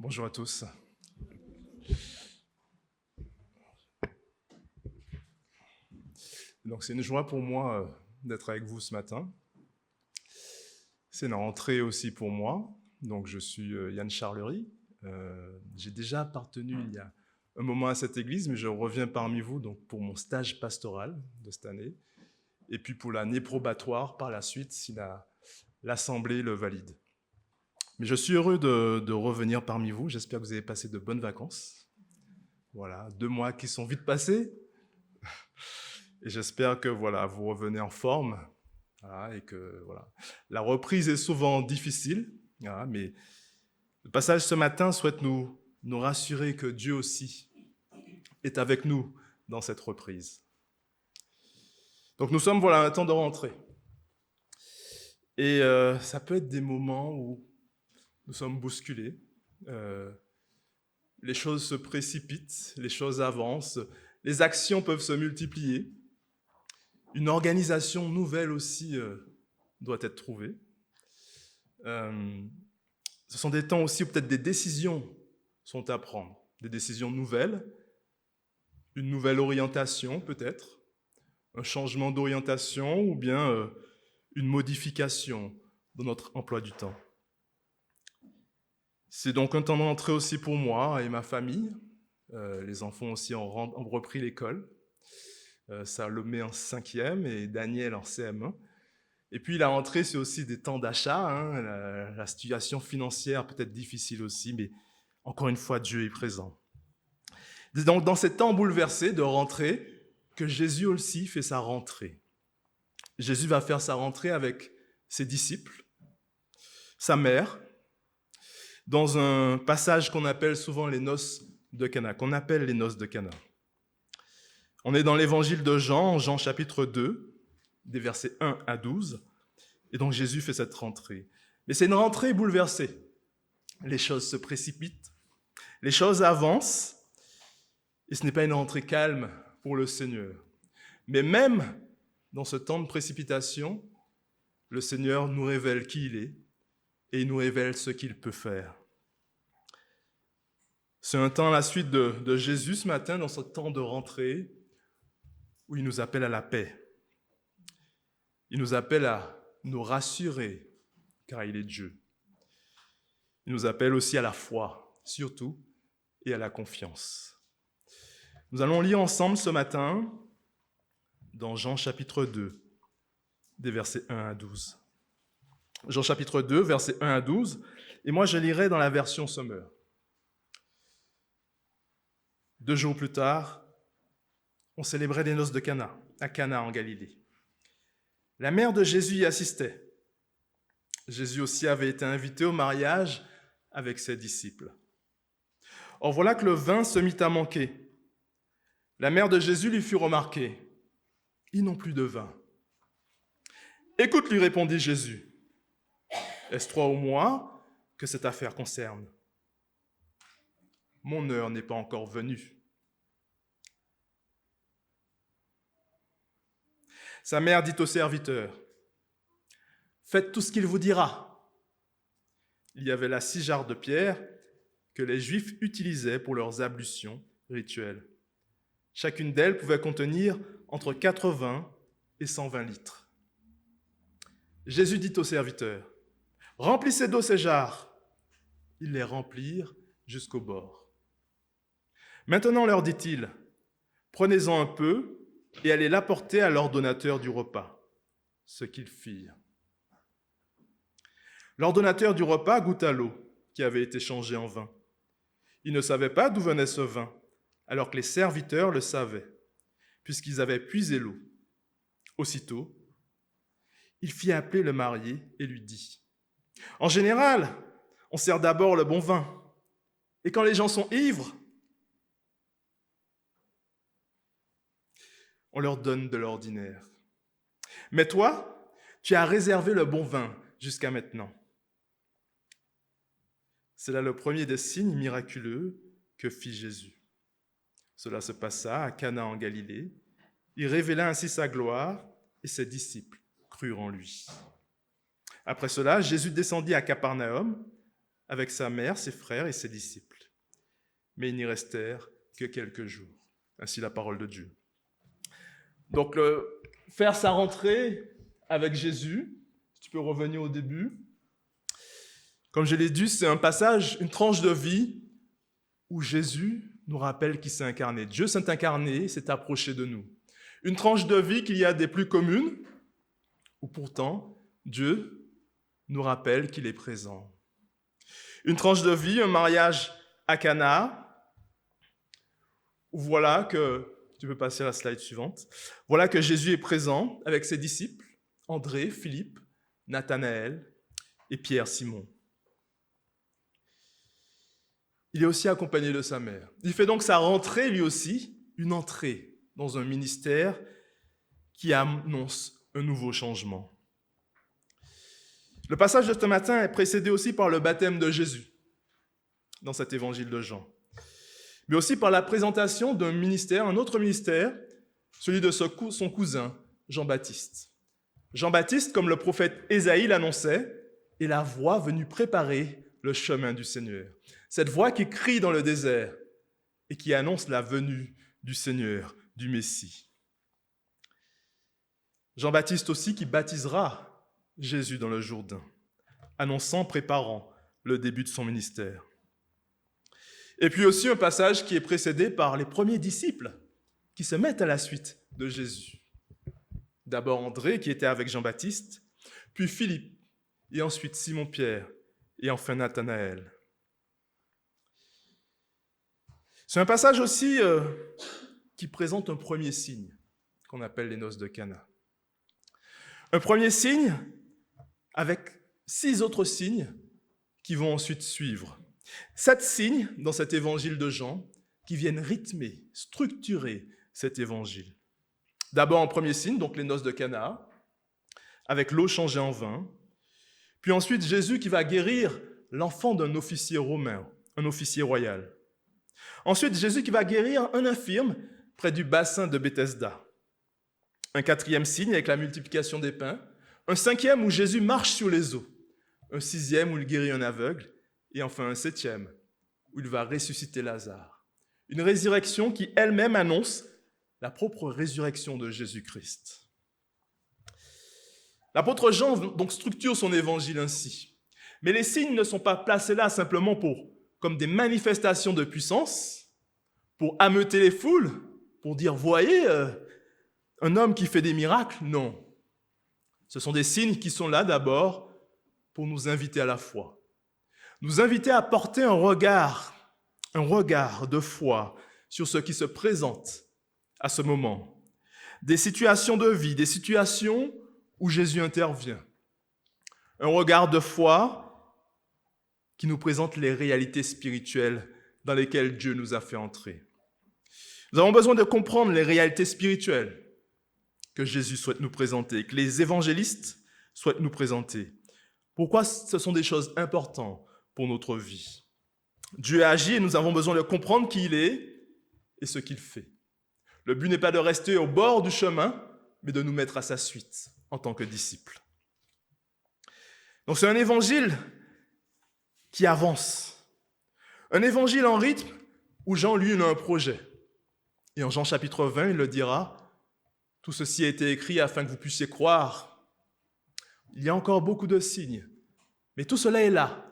Bonjour à tous. Donc c'est une joie pour moi d'être avec vous ce matin. C'est une rentrée aussi pour moi. Donc je suis Yann Charlery. J'ai déjà appartenu il y a un moment à cette église, mais je reviens parmi vous donc pour mon stage pastoral de cette année, et puis pour l'année probatoire par la suite si l'Assemblée le valide. Mais je suis heureux de revenir parmi vous. J'espère que vous avez passé de bonnes vacances. Voilà, 2 mois qui sont vite passés. Et j'espère que vous revenez en forme. Voilà, et que la reprise est souvent difficile. Voilà, mais le passage ce matin souhaite nous rassurer que Dieu aussi est avec nous dans cette reprise. Donc nous sommes à un temps de rentrée. Et ça peut être des moments où nous sommes bousculés. Les choses se précipitent, les choses avancent, les actions peuvent se multiplier. Une organisation nouvelle aussi doit être trouvée. Ce sont des temps aussi où peut-être des décisions sont à prendre, des décisions nouvelles, une nouvelle orientation peut-être, un changement d'orientation ou bien une modification de notre emploi du temps. C'est donc un temps d'entrée aussi pour moi et ma famille. Les enfants aussi ont repris l'école. Salomé en 5e et Daniel en CM1. Et puis la rentrée, c'est aussi des temps d'achat. La situation financière peut être difficile aussi, mais encore une fois, Dieu est présent. Donc dans ces temps bouleversés de rentrée, que Jésus aussi fait sa rentrée. Jésus va faire sa rentrée avec ses disciples, sa mère, dans un passage qu'on appelle souvent les noces de Cana, On est dans l'évangile de Jean, Jean chapitre 2, des versets 1 à 12. Et donc Jésus fait cette rentrée. Mais c'est une rentrée bouleversée. Les choses se précipitent, les choses avancent, et ce n'est pas une rentrée calme pour le Seigneur. Mais même dans ce temps de précipitation, le Seigneur nous révèle qui il est et il nous révèle ce qu'il peut faire. C'est un temps à la suite de Jésus ce matin, dans ce temps de rentrée, où il nous appelle à la paix. Il nous appelle à nous rassurer, car il est Dieu. Il nous appelle aussi à la foi, surtout, et à la confiance. Nous allons lire ensemble ce matin dans Jean chapitre 2, des versets 1 à 12. Jean chapitre 2, versets 1 à 12, et moi je lirai dans la version Sommer. 2 jours plus tard, on célébrait les noces de Cana, à Cana en Galilée. La mère de Jésus y assistait. Jésus aussi avait été invité au mariage avec ses disciples. Or voilà que le vin se mit à manquer. La mère de Jésus lui fit remarquer, « Ils n'ont plus de vin. » « Écoute, lui répondit Jésus, « Est-ce toi ou moi que cette affaire concerne? Mon heure n'est pas encore venue. » Sa mère dit au serviteur, « Faites tout ce qu'il vous dira. » Il y avait là 6 jarres de pierre que les Juifs utilisaient pour leurs ablutions rituelles. Chacune d'elles pouvait contenir entre 80 et 120 litres. Jésus dit au serviteur, « Remplissez d'eau ces jarres. » Ils les remplirent jusqu'au bord. Maintenant leur dit-il, « Prenez-en un peu et allez l'apporter à l'ordonnateur du repas. » Ce qu'ils firent. L'ordonnateur du repas goûta l'eau qui avait été changée en vin. Il ne savait pas d'où venait ce vin, alors que les serviteurs le savaient, puisqu'ils avaient puisé l'eau. Aussitôt, il fit appeler le marié et lui dit, « En général, on sert d'abord le bon vin, et quand les gens sont ivres, on leur donne de l'ordinaire. Mais toi, tu as réservé le bon vin jusqu'à maintenant. » C'est là le premier des signes miraculeux que fit Jésus. Cela se passa à Cana en Galilée. Il révéla ainsi sa gloire et ses disciples crurent en lui. Après cela, Jésus descendit à Capernaum avec sa mère, ses frères et ses disciples. Mais ils n'y restèrent que quelques jours. Ainsi la parole de Dieu. Donc, faire sa rentrée avec Jésus, si tu peux revenir au début. Comme je l'ai dit, c'est un passage, une tranche de vie où Jésus nous rappelle qu'il s'est incarné. Dieu s'est incarné, s'est approché de nous. Une tranche de vie qu'il y a des plus communes, où pourtant Dieu nous rappelle qu'il est présent. Une tranche de vie, un mariage à Cana, où voilà que, tu peux passer à la slide suivante, voilà que Jésus est présent avec ses disciples, André, Philippe, Nathanaël et Pierre, Simon. Il est aussi accompagné de sa mère. Il fait donc sa rentrée, lui aussi, une entrée dans un ministère qui annonce un nouveau changement. Le passage de ce matin est précédé aussi par le baptême de Jésus, dans cet évangile de Jean, mais aussi par la présentation d'un ministère, un autre ministère, celui de son cousin, Jean-Baptiste. Jean-Baptiste, comme le prophète Ésaïe l'annonçait, est la voix venue préparer le chemin du Seigneur. Cette voix qui crie dans le désert et qui annonce la venue du Seigneur, du Messie. Jean-Baptiste aussi qui baptisera Jésus dans le Jourdain, annonçant, préparant le début de son ministère. Et puis aussi un passage qui est précédé par les premiers disciples qui se mettent à la suite de Jésus. D'abord André qui était avec Jean-Baptiste, puis Philippe, et ensuite Simon-Pierre, et enfin Nathanaël. C'est un passage aussi qui présente un premier signe qu'on appelle les noces de Cana. Un premier signe avec 6 autres signes qui vont ensuite suivre. 7 signes dans cet évangile de Jean qui viennent rythmer, structurer cet évangile. D'abord un premier signe, donc les noces de Cana, avec l'eau changée en vin. Puis ensuite Jésus qui va guérir l'enfant d'un officier romain, un officier royal. Ensuite Jésus qui va guérir un infirme près du bassin de Bethesda. Un 4e signe avec la multiplication des pains. Un 5e où Jésus marche sur les eaux. Un 6e où il guérit un aveugle. Et enfin un 7e où il va ressusciter Lazare. Une résurrection qui elle-même annonce la propre résurrection de Jésus-Christ. L'apôtre Jean donc structure son évangile ainsi. Mais les signes ne sont pas placés là simplement comme des manifestations de puissance, pour ameuter les foules, pour dire « voyez, un homme qui fait des miracles ». Non. Ce sont des signes qui sont là d'abord pour nous inviter à la foi. Nous inviter à porter un regard de foi sur ce qui se présente à ce moment. Des situations de vie, des situations où Jésus intervient. Un regard de foi qui nous présente les réalités spirituelles dans lesquelles Dieu nous a fait entrer. Nous avons besoin de comprendre les réalités spirituelles que Jésus souhaite nous présenter, que les évangélistes souhaitent nous présenter. Pourquoi ce sont des choses importantes pour notre vie. Dieu agit et nous avons besoin de comprendre qui il est et ce qu'il fait. Le but n'est pas de rester au bord du chemin, mais de nous mettre à sa suite en tant que disciples. Donc c'est un évangile qui avance. Un évangile en rythme où Jean, lui, il a un projet. Et en Jean chapitre 20, il le dira, « Tout ceci a été écrit afin que vous puissiez croire. » Il y a encore beaucoup de signes, mais tout cela est là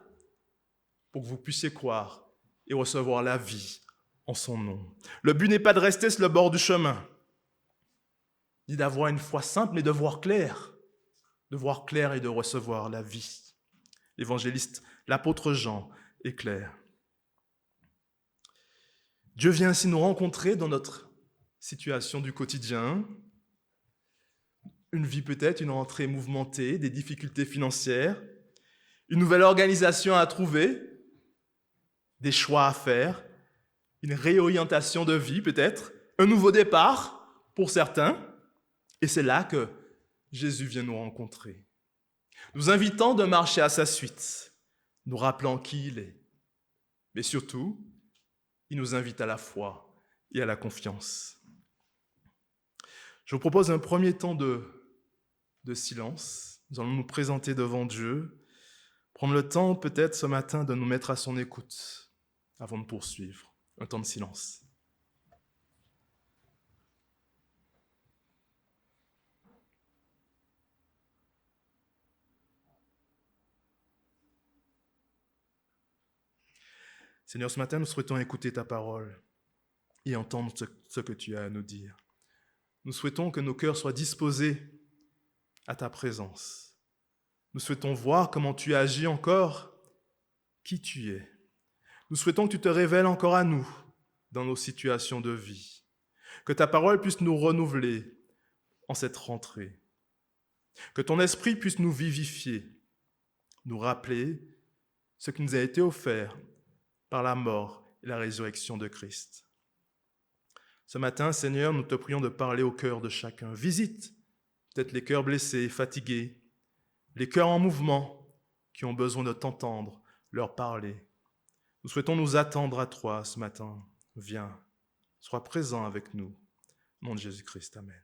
pour que vous puissiez croire et recevoir la vie en son nom. Le but n'est pas de rester sur le bord du chemin, ni d'avoir une foi simple, mais de voir clair et de recevoir la vie. L'évangéliste, l'apôtre Jean, est clair. Dieu vient ainsi nous rencontrer dans notre situation du quotidien, une vie peut-être, une rentrée mouvementée, des difficultés financières, une nouvelle organisation à trouver, des choix à faire, une réorientation de vie peut-être, un nouveau départ pour certains, et c'est là que Jésus vient nous rencontrer, nous invitant de marcher à sa suite, nous rappelant qui il est, mais surtout, il nous invite à la foi et à la confiance. Je vous propose un premier temps de silence. Nous allons nous présenter devant Dieu, prendre le temps peut-être ce matin de nous mettre à son écoute avant de poursuivre. Un temps de silence. Seigneur, ce matin, nous souhaitons écouter ta parole et entendre ce que tu as à nous dire. Nous souhaitons que nos cœurs soient disposés à ta présence. Nous souhaitons voir comment tu agis encore, qui tu es. Nous souhaitons que tu te révèles encore à nous dans nos situations de vie. Que ta parole puisse nous renouveler en cette rentrée. Que ton esprit puisse nous vivifier, nous rappeler ce qui nous a été offert par la mort et la résurrection de Christ. Ce matin, Seigneur, nous te prions de parler au cœur de chacun. Visite peut-être les cœurs blessés, fatigués, les cœurs en mouvement qui ont besoin de t'entendre, leur parler. Nous souhaitons nous attendre à toi ce matin. Viens, sois présent avec nous. Au nom de Jésus-Christ, amen.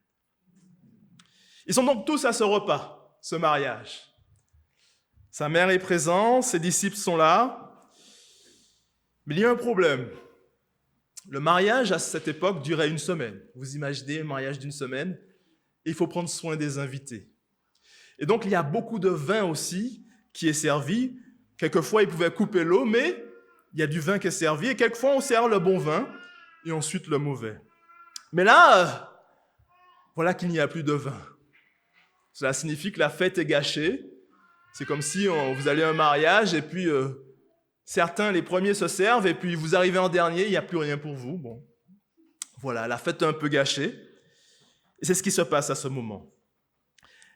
Ils sont donc tous à ce repas, ce mariage. Sa mère est présente, ses disciples sont là. Mais il y a un problème. Le mariage, à cette époque, durait 1 semaine. Vous imaginez un mariage d'1 semaine, et il faut prendre soin des invités. Et donc, il y a beaucoup de vin aussi qui est servi. Quelquefois, ils pouvaient couper l'eau, mais il y a du vin qui est servi. Et quelquefois, on sert le bon vin, et ensuite le mauvais. Mais là, voilà qu'il n'y a plus de vin. Cela signifie que la fête est gâchée. C'est comme si vous allez à un mariage, et puis... certains, les premiers se servent, et puis vous arrivez en dernier, il n'y a plus rien pour vous. Bon, voilà, la fête est un peu gâchée. Et c'est ce qui se passe à ce moment.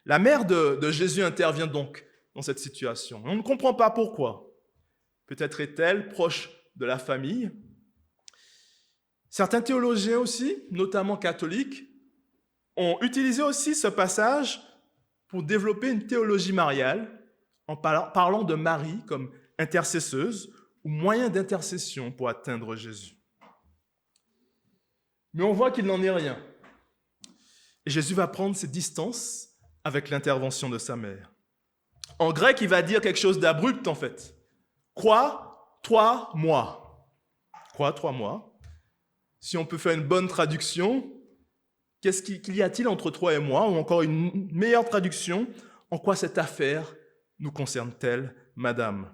La mère de Jésus intervient donc dans cette situation. On ne comprend pas pourquoi. Peut-être est-elle proche de la famille. Certains théologiens aussi, notamment catholiques, ont utilisé aussi ce passage pour développer une théologie mariale en parlant de Marie comme intercesseuse ou moyen d'intercession pour atteindre Jésus. Mais on voit qu'il n'en est rien. Et Jésus va prendre ses distances avec l'intervention de sa mère. En grec, il va dire quelque chose d'abrupt en fait. Quoi, toi, moi. Quoi, toi, moi. Si on peut faire une bonne traduction, qu'il y a-t-il entre toi et moi? Ou encore une meilleure traduction, en quoi cette affaire nous concerne-t-elle, madame?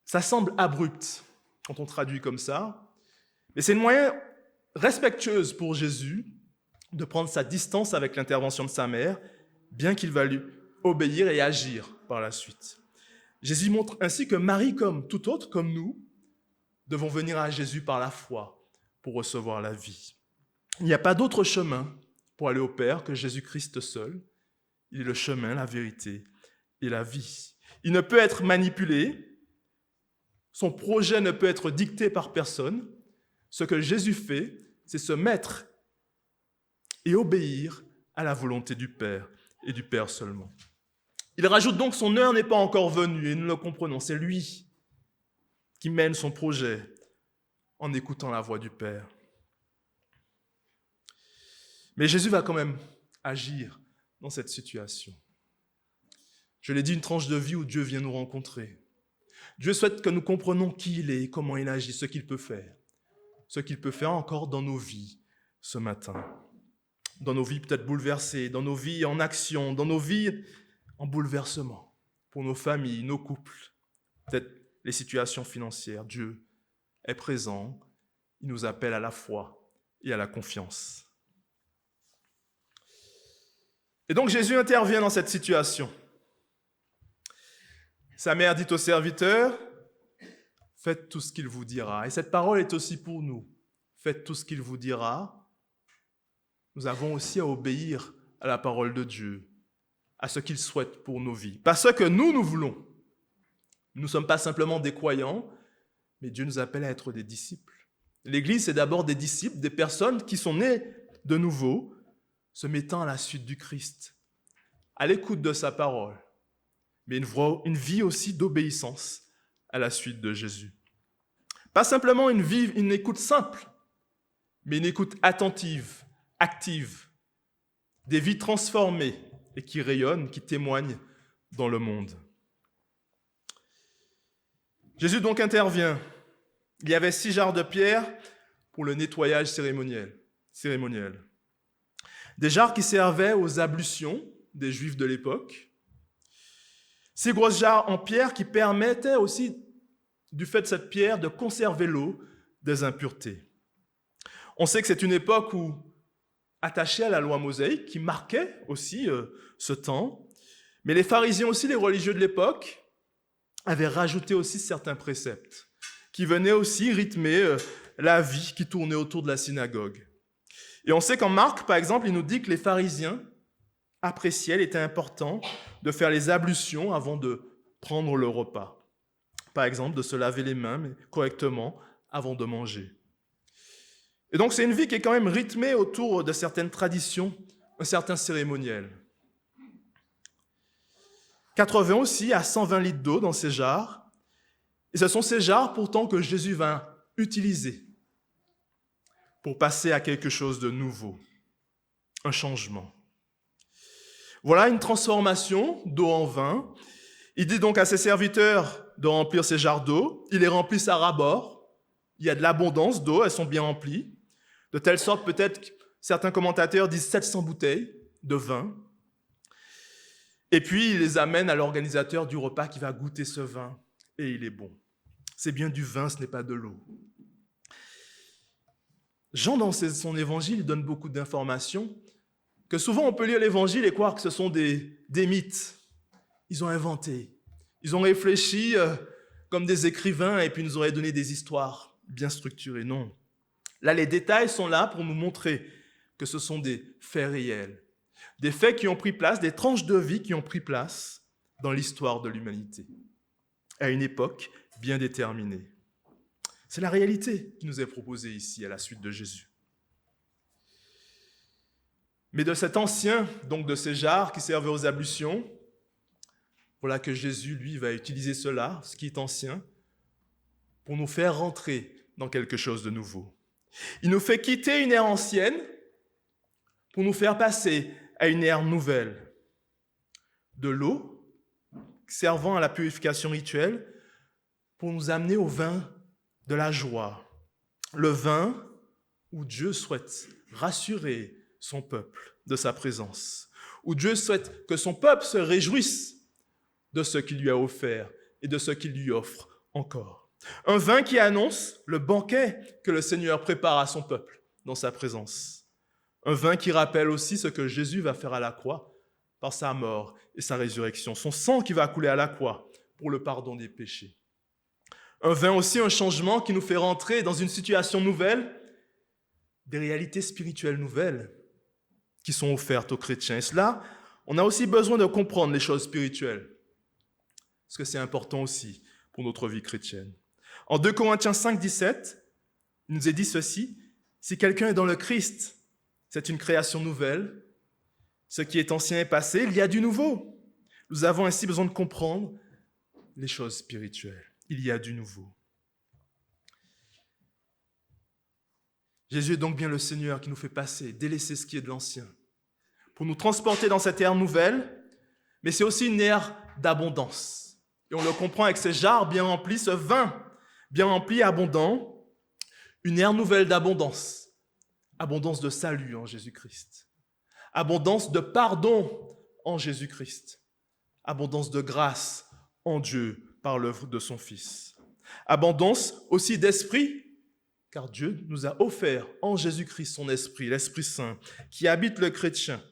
Ça semble abrupt quand on traduit comme ça, mais c'est une moyen respectueuse pour Jésus de prendre sa distance avec l'intervention de sa mère, bien qu'il va lui obéir et agir par la suite. Jésus montre ainsi que Marie, comme tout autre, comme nous, devons venir à Jésus par la foi pour recevoir la vie. Il n'y a pas d'autre chemin pour aller au Père que Jésus-Christ seul. Il est le chemin, la vérité et la vie. Il ne peut être manipulé. Son projet ne peut être dicté par personne. Ce que Jésus fait, c'est se mettre et obéir à la volonté du Père et du Père seulement. Il rajoute donc son heure n'est pas encore venue et nous le comprenons. C'est lui qui mène son projet en écoutant la voix du Père. Mais Jésus va quand même agir dans cette situation. Je l'ai dit, une tranche de vie où Dieu vient nous rencontrer. Dieu souhaite que nous comprenions qui il est, comment il agit, ce qu'il peut faire. Ce qu'il peut faire encore dans nos vies ce matin. Dans nos vies peut-être bouleversées, dans nos vies en action, dans nos vies en bouleversement. Pour nos familles, nos couples, peut-être les situations financières. Dieu est présent, il nous appelle à la foi et à la confiance. Et donc Jésus intervient dans cette situation. Sa mère dit au serviteur, « Faites tout ce qu'il vous dira. » Et cette parole est aussi pour nous. Faites tout ce qu'il vous dira. Nous avons aussi à obéir à la parole de Dieu, à ce qu'il souhaite pour nos vies. Pas ce que nous voulons. Nous ne sommes pas simplement des croyants, mais Dieu nous appelle à être des disciples. L'Église, c'est d'abord des disciples, des personnes qui sont nées de nouveau, se mettant à la suite du Christ, à l'écoute de sa parole, mais une vie aussi d'obéissance à la suite de Jésus. Pas simplement une écoute simple, mais une écoute attentive, active, des vies transformées et qui rayonnent, qui témoignent dans le monde. Jésus donc intervient. Il y avait 6 jarres de pierre pour le nettoyage cérémoniel. Des jarres qui servaient aux ablutions des Juifs de l'époque. Ces grosses jarres en pierre qui permettaient aussi, du fait de cette pierre, de conserver l'eau des impuretés. On sait que c'est une époque où, attachée à la loi mosaïque, qui marquait aussi ce temps, mais les pharisiens aussi, les religieux de l'époque, avaient rajouté aussi certains préceptes qui venaient aussi rythmer la vie qui tournait autour de la synagogue. Et on sait qu'en Marc, par exemple, il nous dit que les pharisiens appréciaient, il était important de faire les ablutions avant de prendre le repas. Par exemple, de se laver les mains mais correctement avant de manger. Et donc, c'est une vie qui est quand même rythmée autour de certaines traditions, un certain cérémoniel. 80 aussi à 120 litres d'eau dans ces jarres. Et ce sont ces jarres pourtant que Jésus va utiliser pour passer à quelque chose de nouveau, un changement. Voilà une transformation d'eau en vin. Il dit donc à ses serviteurs de remplir ces jarres d'eau. Ils les remplissent à ras-bord. Il y a de l'abondance d'eau, elles sont bien remplies. De telle sorte, peut-être, que certains commentateurs disent 700 bouteilles de vin. Et puis, il les amène à l'organisateur du repas qui va goûter ce vin. Et il est bon. C'est bien du vin, ce n'est pas de l'eau. Jean, dans son évangile, donne beaucoup d'informations, que souvent on peut lire l'évangile et croire que ce sont des mythes. Ils ont inventé. Ils ont réfléchi comme des écrivains et puis nous auraient donné des histoires bien structurées. Non. Là, les détails sont là pour nous montrer que ce sont des faits réels. Des faits qui ont pris place, des tranches de vie qui ont pris place dans l'histoire de l'humanité, à une époque bien déterminée. C'est la réalité qui nous est proposée ici, à la suite de Jésus. Mais de cet ancien, donc de ces jarres qui servaient aux ablutions, voilà que Jésus, lui, va utiliser cela, ce qui est ancien, pour nous faire rentrer dans quelque chose de nouveau. Il nous fait quitter une ère ancienne pour nous faire passer à une ère nouvelle. De l'eau, servant à la purification rituelle, pour nous amener au vin de la joie. Le vin où Dieu souhaite rassurer son peuple de sa présence, où Dieu souhaite que son peuple se réjouisse de ce qu'il lui a offert et de ce qu'il lui offre encore. Un vin qui annonce le banquet que le Seigneur prépare à son peuple dans sa présence. Un vin qui rappelle aussi ce que Jésus va faire à la croix par sa mort et sa résurrection, son sang qui va couler à la croix pour le pardon des péchés. Un vin aussi, un changement qui nous fait rentrer dans une situation nouvelle, des réalités spirituelles nouvelles qui sont offertes aux chrétiens. Et cela, on a aussi besoin de comprendre les choses spirituelles, parce que c'est important aussi pour notre vie chrétienne. En 2 Corinthiens 5, 17, il nous est dit ceci: si quelqu'un est dans le Christ, c'est une création nouvelle. Ce qui est ancien est passé, il y a du nouveau. Nous avons ainsi besoin de comprendre les choses spirituelles. Il y a du nouveau. Jésus est donc bien le Seigneur qui nous fait passer, délaisser ce qui est de l'ancien, pour nous transporter dans cette ère nouvelle, mais c'est aussi une ère d'abondance. Et on le comprend avec ces jarres bien remplies, ce vin bien rempli et abondant, une ère nouvelle d'abondance. Abondance de salut en Jésus-Christ. Abondance de pardon en Jésus-Christ. Abondance de grâce en Dieu par l'œuvre de son Fils. Abondance aussi d'esprit, car Dieu nous a offert en Jésus-Christ son esprit, l'Esprit Saint, qui habite le chrétien,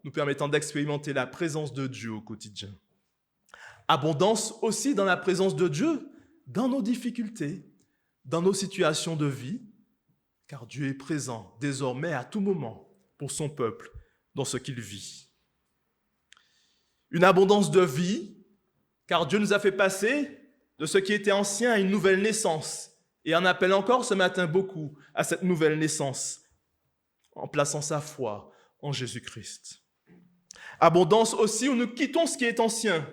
nous permettant d'expérimenter la présence de Dieu au quotidien. Abondance aussi dans la présence de Dieu, dans nos difficultés, dans nos situations de vie, car Dieu est présent désormais à tout moment pour son peuple dans ce qu'il vit. Une abondance de vie, car Dieu nous a fait passer de ce qui était ancien à une nouvelle naissance, et en appelle encore ce matin beaucoup à cette nouvelle naissance, en plaçant sa foi en Jésus-Christ. Abondance aussi où nous quittons ce qui est ancien,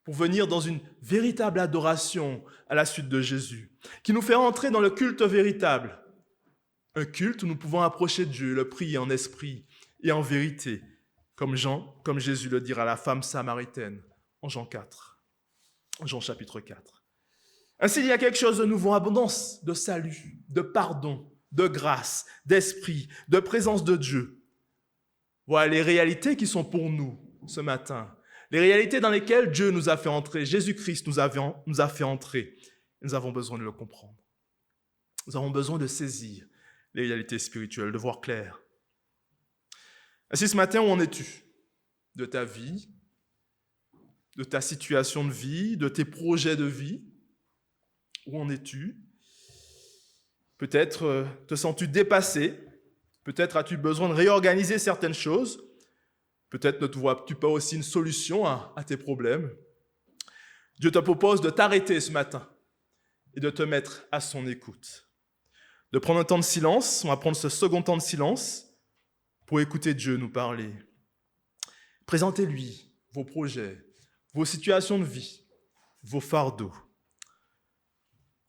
pour venir dans une véritable adoration à la suite de Jésus, qui nous fait entrer dans le culte véritable, un culte où nous pouvons approcher Dieu, le prier en esprit et en vérité, comme Jésus le dira à la femme samaritaine en Jean chapitre 4. Ainsi, il y a quelque chose de nouveau, abondance de salut, de pardon, de grâce, d'esprit, de présence de Dieu. Voilà les réalités qui sont pour nous ce matin. Les réalités dans lesquelles Dieu nous a fait entrer, Jésus-Christ nous a fait entrer. Nous avons besoin de le comprendre. Nous avons besoin de saisir les réalités spirituelles, de voir clair. Ainsi, ce matin, où en es-tu de ta vie, de ta situation de vie, de tes projets de vie? Où en es-tu? Peut-être te sens-tu dépassé? Peut-être as-tu besoin de réorganiser certaines choses? Peut-être ne vois-tu pas aussi une solution à tes problèmes? Dieu te propose de t'arrêter ce matin et de te mettre à son écoute. De prendre un temps de silence, on va prendre ce second temps de silence pour écouter Dieu nous parler. Présentez-lui vos projets, vos situations de vie, vos fardeaux.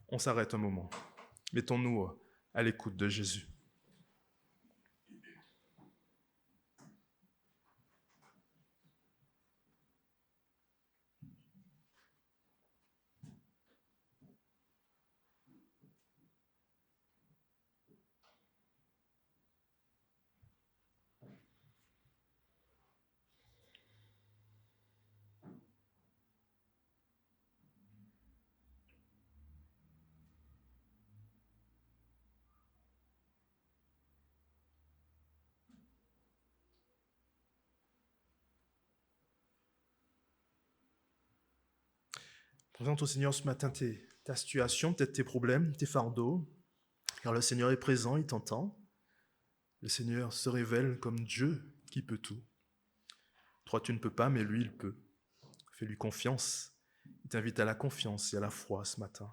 On s'arrête un moment. Mettons-nous à l'écoute de Jésus. Présente au Seigneur ce matin ta situation, peut-être tes problèmes, tes fardeaux, car le Seigneur est présent, il t'entend. Le Seigneur se révèle comme Dieu qui peut tout. Toi, tu ne peux pas, mais lui, il peut. Fais-lui confiance. Il t'invite à la confiance et à la foi ce matin.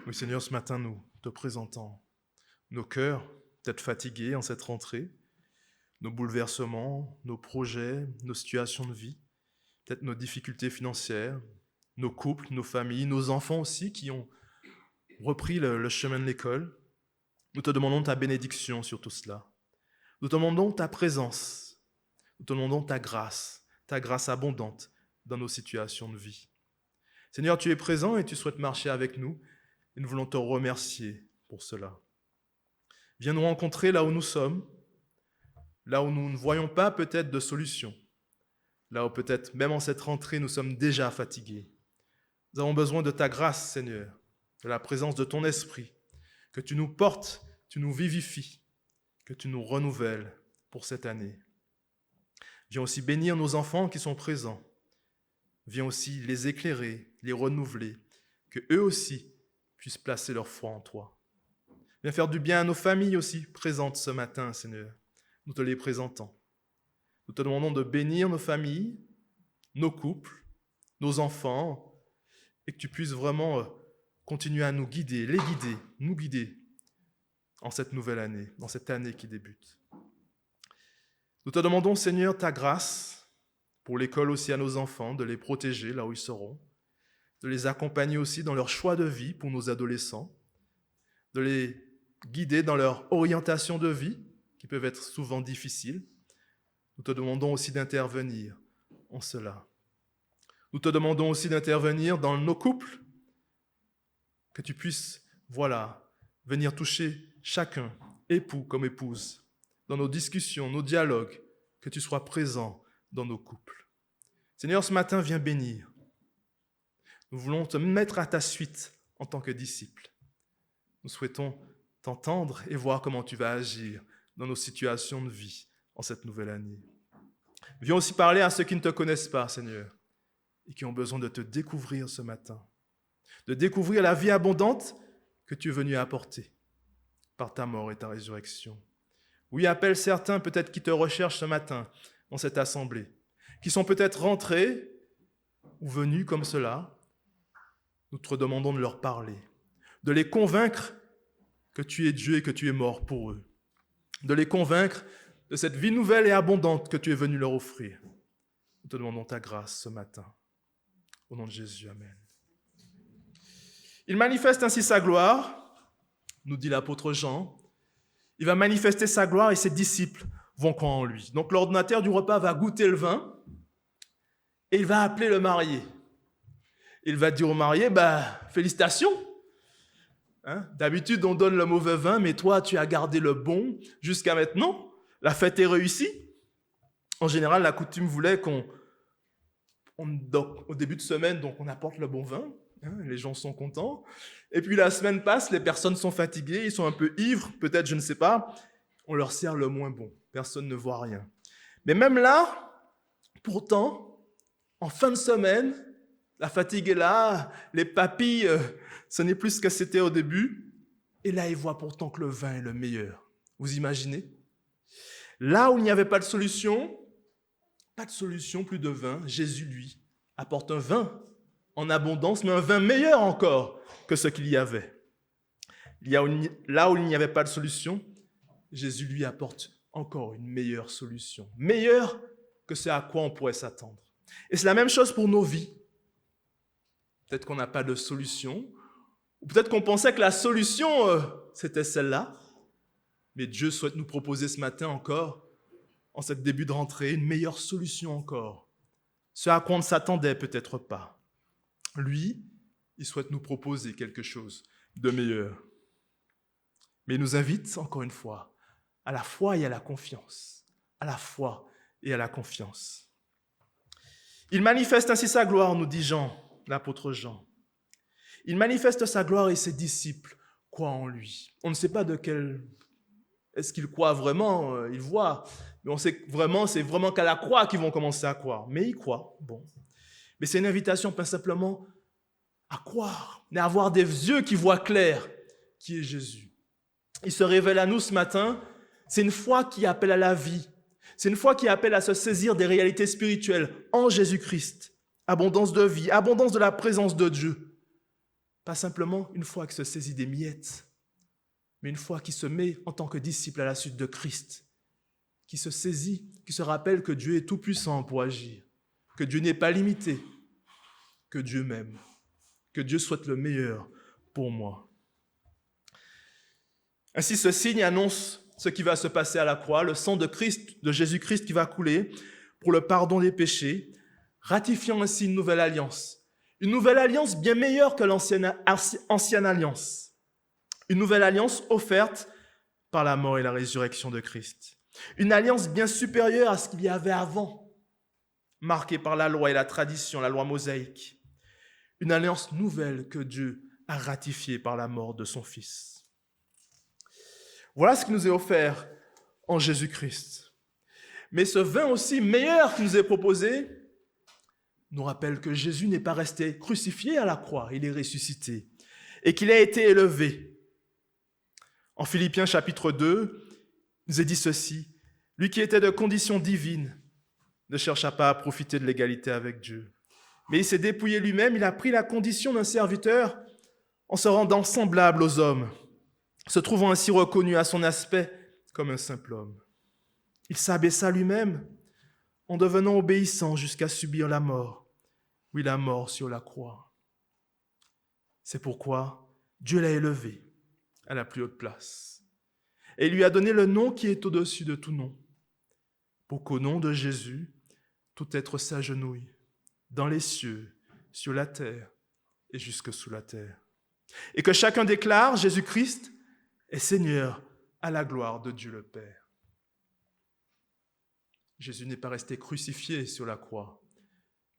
Oui, Seigneur, ce matin, nous te présentons nos cœurs, peut-être fatigués en cette rentrée, nos bouleversements, nos projets, nos situations de vie, peut-être nos difficultés financières, nos couples, nos familles, nos enfants aussi qui ont repris le chemin de l'école. Nous te demandons ta bénédiction sur tout cela. Nous te demandons ta présence. Nous te demandons ta grâce abondante dans nos situations de vie. Seigneur, tu es présent et tu souhaites marcher avec nous. Et nous voulons te remercier pour cela. Viens nous rencontrer là où nous sommes, là où nous ne voyons pas peut-être de solution, là où peut-être même en cette rentrée nous sommes déjà fatigués. Nous avons besoin de ta grâce, Seigneur, de la présence de ton esprit, que tu nous portes, tu nous vivifies, que tu nous renouvelles pour cette année. Viens aussi bénir nos enfants qui sont présents. Viens aussi les éclairer, les renouveler, que eux aussi puissent placer leur foi en toi. Viens faire du bien à nos familles aussi présentes ce matin, Seigneur. Nous te les présentons. Nous te demandons de bénir nos familles, nos couples, nos enfants, et que tu puisses vraiment continuer à nous guider, nous guider en cette nouvelle année, dans cette année qui débute. Nous te demandons, Seigneur, ta grâce pour l'école aussi à nos enfants, de les protéger là où ils seront, de les accompagner aussi dans leur choix de vie pour nos adolescents, de les guider dans leur orientation de vie, qui peuvent être souvent difficiles. Nous te demandons aussi d'intervenir en cela. Nous te demandons aussi d'intervenir dans nos couples, que tu puisses, venir toucher chacun, époux comme épouse, dans nos discussions, nos dialogues, que tu sois présent dans nos couples. Seigneur, ce matin, viens bénir. Nous voulons te mettre à ta suite en tant que disciples. Nous souhaitons t'entendre et voir comment tu vas agir dans nos situations de vie en cette nouvelle année. Viens aussi parler à ceux qui ne te connaissent pas, Seigneur, et qui ont besoin de te découvrir ce matin, de découvrir la vie abondante que tu es venu apporter par ta mort et ta résurrection. Oui, appelle certains peut-être qui te recherchent ce matin dans cette assemblée, qui sont peut-être rentrés ou venus comme cela. Nous te demandons de leur parler, de les convaincre que tu es Dieu et que tu es mort pour eux, de les convaincre de cette vie nouvelle et abondante que tu es venu leur offrir. Nous te demandons ta grâce ce matin. Au nom de Jésus, amen. Il manifeste ainsi sa gloire, nous dit l'apôtre Jean. Il va manifester sa gloire et ses disciples vont croire en lui. Donc l'ordonnateur du repas va goûter le vin et il va appeler le marié. Il va dire au marié, félicitations. D'habitude, on donne le mauvais vin, mais toi, tu as gardé le bon jusqu'à maintenant. La fête est réussie. En général, la coutume voulait au début de semaine, donc on apporte le bon vin. Les gens sont contents. Et puis la semaine passe, les personnes sont fatiguées, ils sont un peu ivres, peut-être, je ne sais pas. On leur sert le moins bon. Personne ne voit rien. Mais même là, pourtant, en fin de semaine, la fatigue est là, les papilles, ce n'est plus ce que c'était au début. Et là, ils voient pourtant que le vin est le meilleur. Vous imaginez? Là où il n'y avait pas de solution, plus de vin, Jésus, lui, apporte un vin en abondance, mais un vin meilleur encore que ce qu'il y avait. Là où il n'y avait pas de solution, Jésus, lui, apporte encore une meilleure solution, meilleure que ce à quoi on pourrait s'attendre. Et c'est la même chose pour nos vies. Peut-être qu'on n'a pas de solution, ou peut-être qu'on pensait que la solution, c'était celle-là, mais Dieu souhaite nous proposer ce matin encore, en ce début de rentrée, une meilleure solution encore. Ce à quoi on ne s'attendait peut-être pas. Lui, il souhaite nous proposer quelque chose de meilleur. Mais il nous invite, encore une fois, à la foi et à la confiance. À la foi et à la confiance. Il manifeste ainsi sa gloire, nous dit Jean, l'apôtre Jean. Il manifeste sa gloire et ses disciples croient en lui. On ne sait pas de quel... Est-ce qu'ils croient vraiment? Ils voient. Mais on sait vraiment, c'est vraiment qu'à la croix qu'ils vont commencer à croire. Mais ils croient, bon. Mais c'est une invitation pas simplement à croire, mais à avoir des yeux qui voient clair qui est Jésus. Il se révèle à nous ce matin. C'est une foi qui appelle à la vie. C'est une foi qui appelle à se saisir des réalités spirituelles en Jésus-Christ. Abondance de vie, abondance de la présence de Dieu. Pas simplement une foi qui se saisit des miettes, mais une foi qui se met en tant que disciple à la suite de Christ, qui se saisit, qui se rappelle que Dieu est tout-puissant pour agir, que Dieu n'est pas limité, que Dieu m'aime, que Dieu souhaite le meilleur pour moi. Ainsi, ce signe annonce ce qui va se passer à la croix, le sang de Christ, de Jésus-Christ qui va couler pour le pardon des péchés, ratifiant ainsi une nouvelle alliance bien meilleure que l'ancienne alliance. Une nouvelle alliance offerte par la mort et la résurrection de Christ. Une alliance bien supérieure à ce qu'il y avait avant, marquée par la loi et la tradition, la loi mosaïque. Une alliance nouvelle que Dieu a ratifiée par la mort de son Fils. Voilà ce qui nous est offert en Jésus-Christ. Mais ce vin aussi meilleur qui nous est proposé nous rappelle que Jésus n'est pas resté crucifié à la croix, il est ressuscité et qu'il a été élevé. En Philippiens chapitre 2, il nous est dit ceci, « Lui qui était de condition divine ne chercha pas à profiter de l'égalité avec Dieu. Mais il s'est dépouillé lui-même, il a pris la condition d'un serviteur en se rendant semblable aux hommes, se trouvant ainsi reconnu à son aspect comme un simple homme. Il s'abaissa lui-même en devenant obéissant jusqu'à subir la mort, oui, la mort sur la croix. C'est pourquoi Dieu l'a élevé à la plus haute place. Et il lui a donné le nom qui est au-dessus de tout nom, pour qu'au nom de Jésus, tout être s'agenouille, dans les cieux, sur la terre et jusque sous la terre. Et que chacun déclare Jésus-Christ est Seigneur à la gloire de Dieu le Père. Jésus n'est pas resté crucifié sur la croix,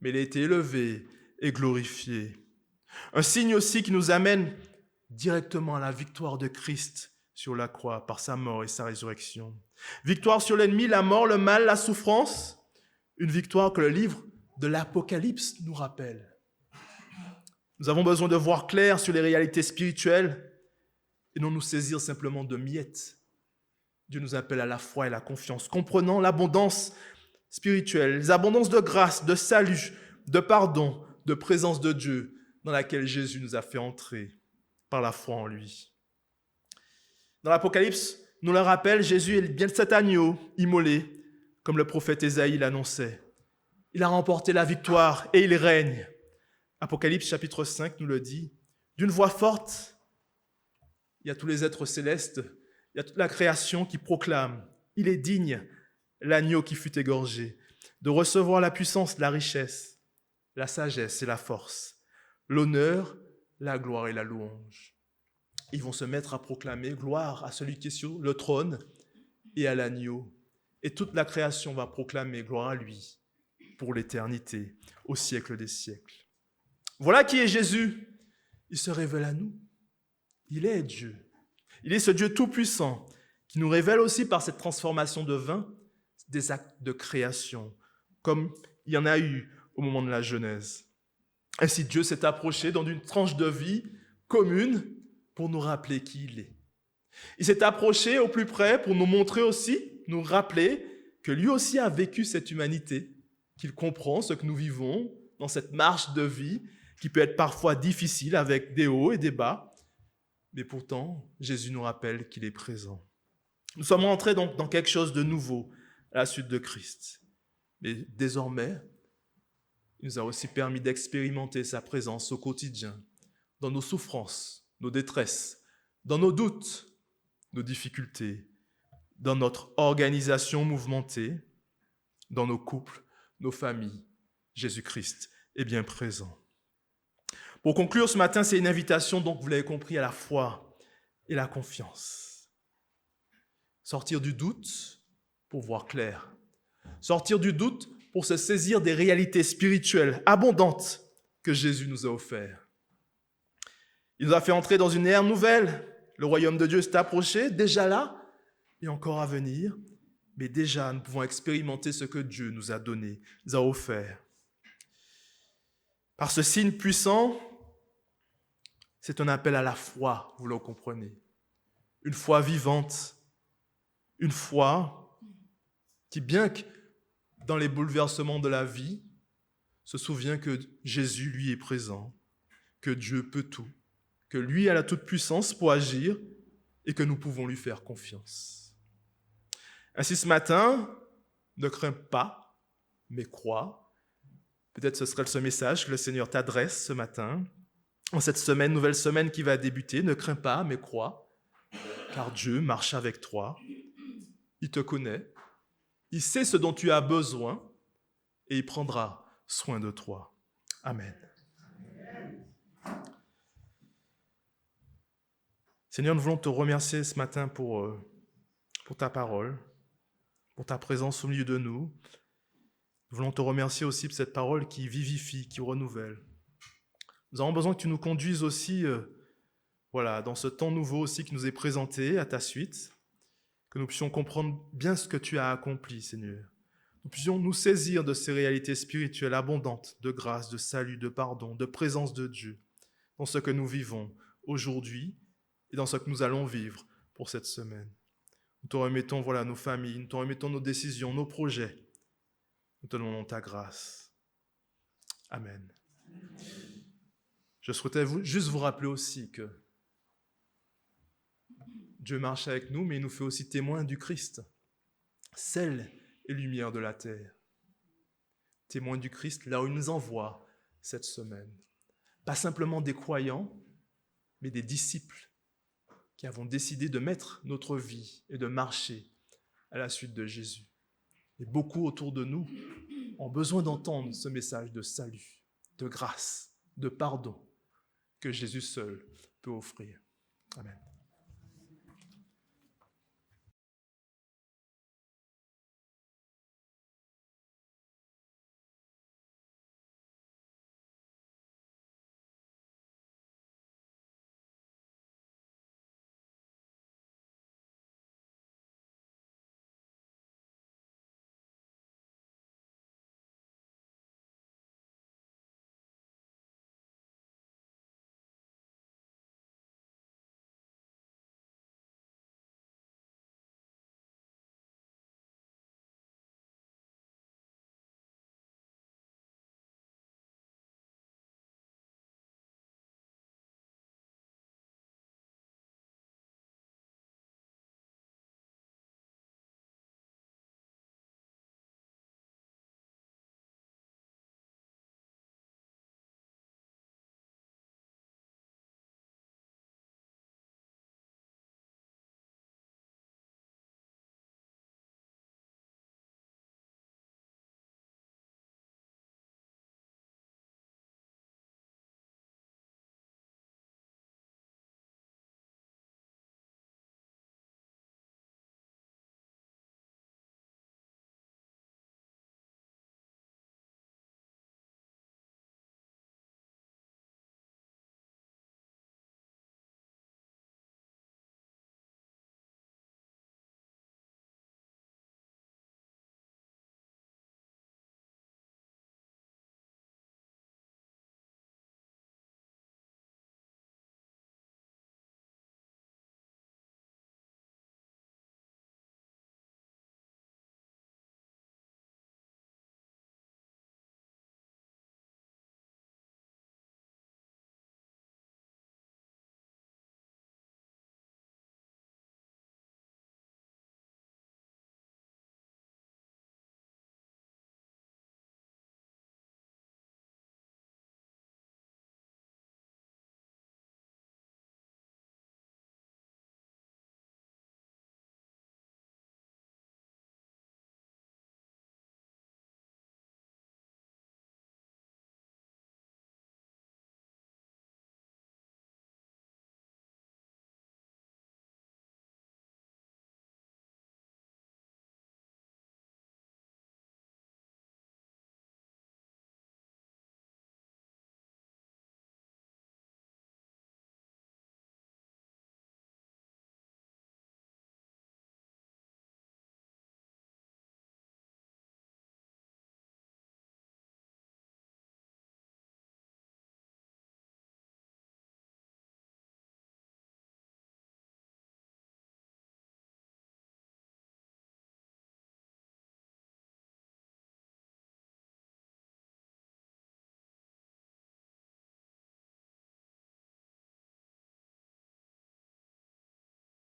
mais il a été élevé et glorifié. Un signe aussi qui nous amène directement à la victoire de Christ sur la croix par sa mort et sa résurrection. Victoire sur l'ennemi, la mort, le mal, la souffrance. Une victoire que le livre de l'Apocalypse nous rappelle. Nous avons besoin de voir clair sur les réalités spirituelles et non nous saisir simplement de miettes. Dieu nous appelle à la foi et la confiance, comprenant l'abondance spirituelle, les abondances de grâce, de salut, de pardon, de présence de Dieu dans laquelle Jésus nous a fait entrer par la foi en lui. Dans l'Apocalypse, nous le rappelle, Jésus est bien cet agneau immolé, comme le prophète Ésaïe l'annonçait. Il a remporté la victoire et il règne. Apocalypse chapitre 5 nous le dit. D'une voix forte, il y a tous les êtres célestes, il y a toute la création qui proclame. Il est digne, l'agneau qui fut égorgé, de recevoir la puissance, la richesse, la sagesse et la force, l'honneur, la gloire et la louange. Ils vont se mettre à proclamer gloire à celui qui est sur le trône et à l'agneau. Et toute la création va proclamer gloire à lui pour l'éternité, au siècle des siècles. Voilà qui est Jésus. Il se révèle à nous. Il est Dieu. Il est ce Dieu tout-puissant qui nous révèle aussi par cette transformation de vin des actes de création, comme il y en a eu au moment de la Genèse. Ainsi, Dieu s'est approché dans une tranche de vie commune pour nous rappeler qui il est. Il s'est approché au plus près pour nous montrer aussi, nous rappeler que lui aussi a vécu cette humanité, qu'il comprend ce que nous vivons dans cette marche de vie qui peut être parfois difficile avec des hauts et des bas, mais pourtant, Jésus nous rappelle qu'il est présent. Nous sommes entrés donc dans quelque chose de nouveau à la suite de Christ. Mais désormais, il nous a aussi permis d'expérimenter sa présence au quotidien, dans nos souffrances, nos détresses, dans nos doutes, nos difficultés, dans notre organisation mouvementée, dans nos couples, nos familles. Jésus-Christ est bien présent. Pour conclure ce matin, c'est une invitation, donc vous l'avez compris, à la foi et la confiance. Sortir du doute pour voir clair. Sortir du doute pour se saisir des réalités spirituelles abondantes que Jésus nous a offertes. Il nous a fait entrer dans une ère nouvelle. Le royaume de Dieu s'est approché, déjà là et encore à venir. Mais déjà, nous pouvons expérimenter ce que Dieu nous a donné, nous a offert. Par ce signe puissant, c'est un appel à la foi, vous le comprenez. Une foi vivante, une foi qui, bien que dans les bouleversements de la vie, se souvient que Jésus, lui, est présent, que Dieu peut tout, que lui a la toute-puissance pour agir et que nous pouvons lui faire confiance. Ainsi, ce matin, ne crains pas, mais crois. Peut-être ce serait ce message que le Seigneur t'adresse ce matin. En cette semaine, nouvelle semaine qui va débuter, ne crains pas, mais crois, car Dieu marche avec toi. Il te connaît, il sait ce dont tu as besoin et il prendra soin de toi. Amen. Seigneur, nous voulons te remercier ce matin pour ta parole, pour ta présence au milieu de nous. Nous voulons te remercier aussi pour cette parole qui vivifie, qui renouvelle. Nous avons besoin que tu nous conduises aussi dans ce temps nouveau aussi qui nous est présenté à ta suite, que nous puissions comprendre bien ce que tu as accompli, Seigneur. Nous puissions nous saisir de ces réalités spirituelles abondantes de grâce, de salut, de pardon, de présence de Dieu dans ce que nous vivons aujourd'hui et dans ce que nous allons vivre pour cette semaine. Nous te remettons nos familles, nous te remettons nos décisions, nos projets. Nous te demandons ta grâce. Amen. Je souhaitais juste vous rappeler aussi que Dieu marche avec nous, mais il nous fait aussi témoins du Christ, sel et lumière de la terre. Témoins du Christ, là où il nous envoie cette semaine. Pas simplement des croyants, mais des disciples qui avons décidé de mettre notre vie et de marcher à la suite de Jésus. Et beaucoup autour de nous ont besoin d'entendre ce message de salut, de grâce, de pardon que Jésus seul peut offrir. Amen.